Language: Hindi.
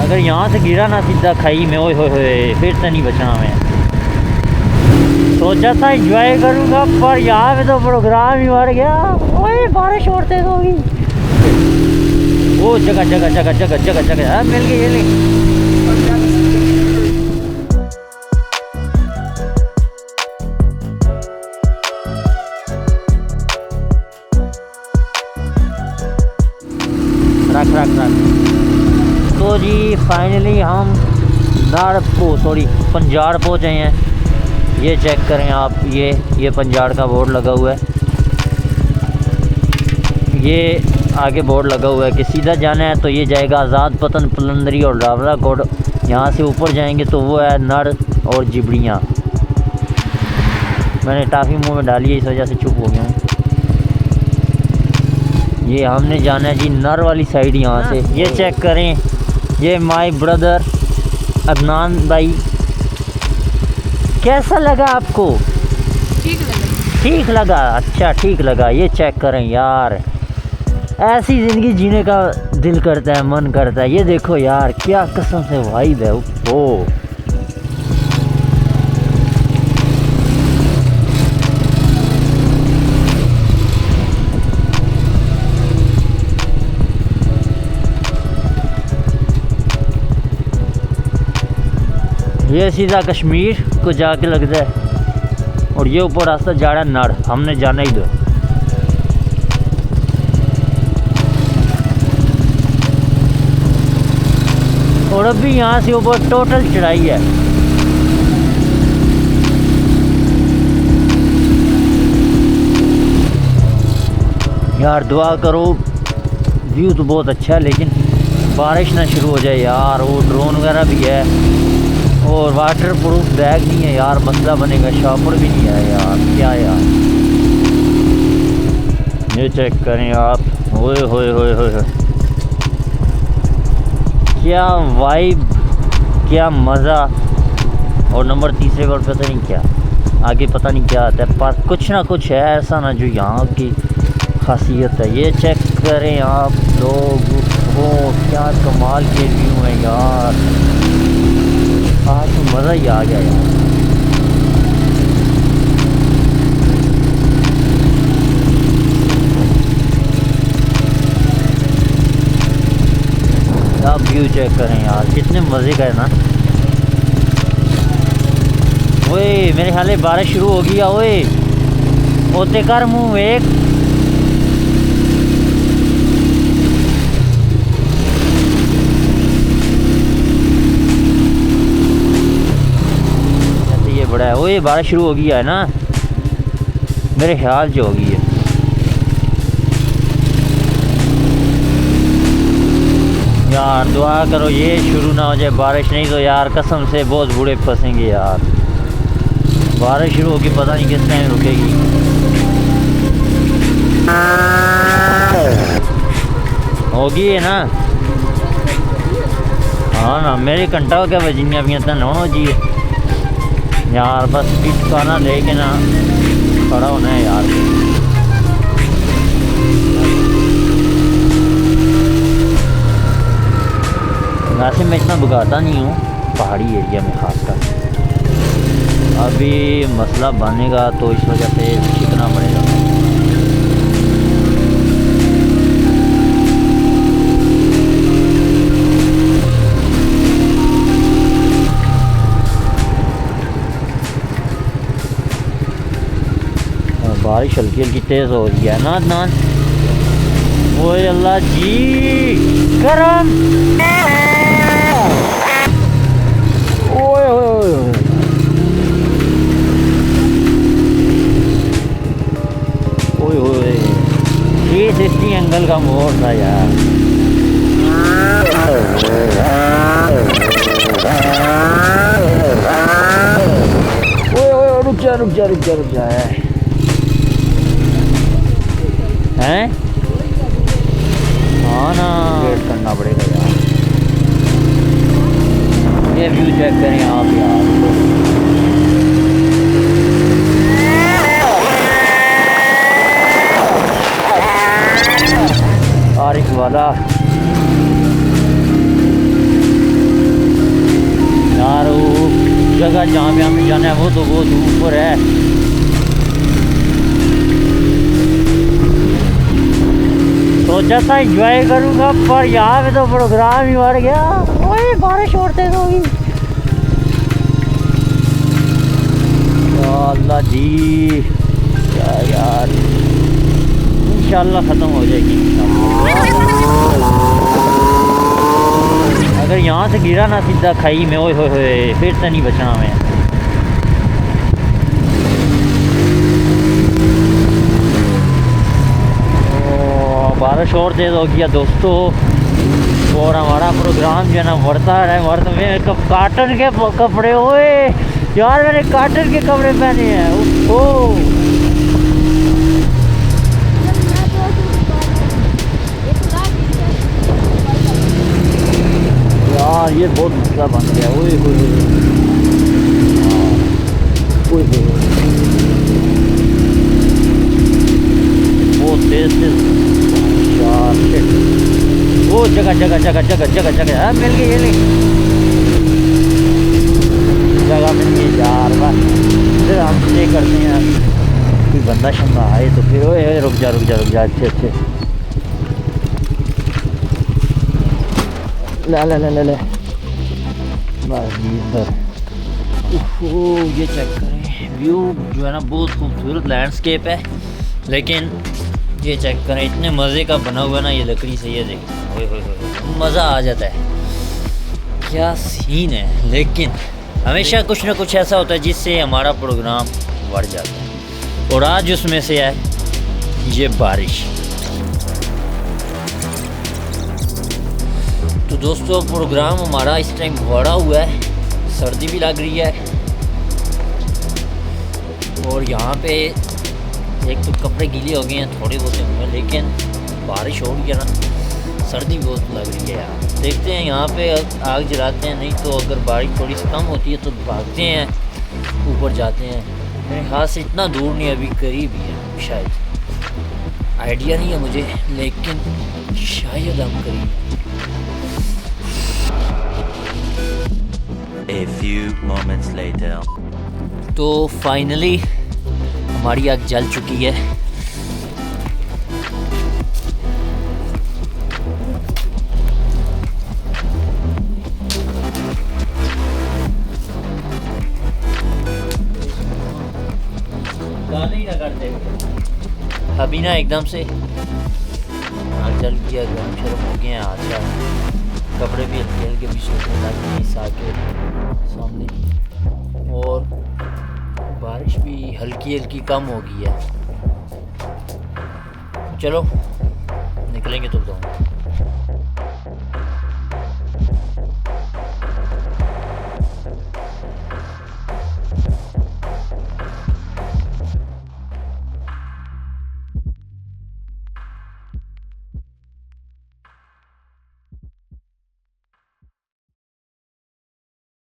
अगर यहाँ से गिरा ना सीधा खाई में, ओए होए फिर तो नहीं बचना मैं। सोचा था एंजॉय करूँगा पर यहाँ पे तो प्रोग्राम ही मर गया। ओए बारिश और तेज होगी। वो जगह जगह जगह जगह जगह जगह मिल गई ये ले। रख रख रख। तो जी फाइनली हम पंजाड़ पहुँचे हैं। ये चेक करें आप, ये पंजाड़ का बोर्ड लगा हुआ है। ये आगे बोर्ड लगा हुआ है कि सीधा जाना है तो ये जाएगा आज़ाद पतन, पलंदरी और डावरा कोट। यहाँ से ऊपर जाएंगे तो वो है नर और जिबड़ियाँ। मैंने टाफ़ी मुंह में डाली है, इस वजह से चुप हो गया हूँ। ये हमने जाना है जी नर वाली साइड यहाँ से। ये चेक करें, ये माय ब्रदर अदनान भाई। कैसा लगा आपको? ठीक लगा। ठीक लगा, अच्छा ठीक लगा। ये चेक करें यार, ऐसी ज़िंदगी जीने का दिल करता है, मन करता है। ये देखो यार क्या कसम से वाइब है। ओ ये सीधा कश्मीर को जाके लगता है और ये ऊपर रास्ता जा रहा है नड़। हमने जाना ही दो। और अभी यहाँ से ऊपर टोटल चढ़ाई है। यार दुआ करो, व्यू तो बहुत अच्छा है लेकिन बारिश ना शुरू हो जाए यार। वो ड्रोन वगैरह भी है और वाटर प्रूफ बैग नहीं है यार, मसला बनेगा। शॉपर भी नहीं है यार, क्या यार। ये चेक करें आप, ओए होए होए होए, क्या वाइब, क्या मज़ा। और नंबर तीसरे पर पता नहीं क्या, आगे पता नहीं क्या आता है, पर कुछ ना कुछ है ऐसा ना जो यहाँ की खासियत है। ये चेक करें आप लोग, वो क्या कमाल के व्यू है यार। आज तो मज़ा ही आ गया यार। आप व्यू चेक करें यार, कितने मज़े का है ना। ओए मेरे ख्याल में बारिश शुरू हो गई। ओए होते कर मुँह एक। बड़ा है। ओए बारिश शुरू हो गई है ना, मेरे ख्याल से हो गई है। यार दुआ करो ये शुरू ना हो जाए बारिश, नहीं तो यार कसम से बहुत बूढ़े फंसेंगे यार। बारिश शुरू होगी, पता नहीं किस टाइम रुकेगी। होगी है ना। हाँ ना, मेरे घंटा हो क्या बजियाँ भी तो नौ जी यार। बस पीठ खाना लेके ना खड़ा होना है यार। वैसे मैं इतना भुगाता नहीं हूँ पहाड़ी एरिया में खासकर। अभी मसला बनेगा तो इस वजह से सीखना पड़ेगा। बारिश हल्की हल्की तेज़ हो रही है ना अदनान। ओए अल्लाह जी करम। ओए ओए ओए ओए 360 एंगल का मोड़ था यार। ओए ओए रुक जा रुक जा रुक जा रुक जा हैं। हाँ ना, वेट करना पड़ेगा यार। ये व्यू चेक करें आप यार। आरिफ वाला आज जहाँ पे हमें जाना है वो तो बहुत ऊपर है। सोचा था एंजॉय करूँगा पर यहाँ पे तो प्रोग्राम ही मर गया। ओए बारिश और तेज होगी। या अल्लाह जी, क्या यार, इंशाल्लाह ख़त्म हो जाएगी इंशाल्लाह। अगर यहाँ से गिरा ना सीधा खाई में, ओए होए फिर तो नहीं बचना मैं। बारिश और तेज़ हो गया दोस्तों, और हमारा प्रोग्राम जो है ना बढ़ता है। वर्त में काटन के कपड़े, ओए यार मैंने काटन के कपड़े पहने हैं। ओह यार ये बहुत मसला बन गया। ओए होए बहुत तेज यार। वो जगह जगह जगह जगह जगह जगह हाँ मिल गई, ये ले जगह मिल गई यार। बस फिर हम स्टे करते हैं। कोई बंदा शंदा आए तो फिर ओए रुक जा रुक जा रुक जा। अच्छे अच्छे ला ला ला ला ला बस इधर। ये चेक करें व्यू जो है ना, बहुत खूबसूरत लैंडस्केप है। लेकिन ये चेक करें, इतने मज़े का बना हुआ है ना ये लकड़ी से। ये देखें, ओए होए होए मज़ा आ जाता है, क्या सीन है। लेकिन हमेशा कुछ ना कुछ ऐसा होता है जिससे हमारा प्रोग्राम बढ़ जाता है, और आज उसमें से है ये बारिश। तो दोस्तों प्रोग्राम हमारा इस टाइम बढ़ा हुआ है, सर्दी भी लग रही है, और यहाँ पे एक तो कपड़े गीले हो गए हैं थोड़े बहुत होंगे, लेकिन बारिश हो गई है ना, सर्दी बहुत लग रही है यार। देखते हैं यहाँ पे आग जलाते हैं, नहीं तो अगर बारिश थोड़ी सी कम होती है तो भागते हैं ऊपर जाते हैं। मेरे ख्याल से इतना दूर नहीं, अभी करीब ही है शायद, आइडिया नहीं है मुझे, लेकिन शायद हम करीब। A few moments later. तो फाइनली हमारी आग जल चुकी है। गाली ना करते अभी ना एकदम से आग जल गया, गर्म शर्म हो गए हैं। अच्छा कपड़े भी हल्के हल्के भी सूखने लग गए इस आग के सामने, और बारिश भी हल्की हल्की कम हो गई है। चलो निकलेंगे तो बताऊँ।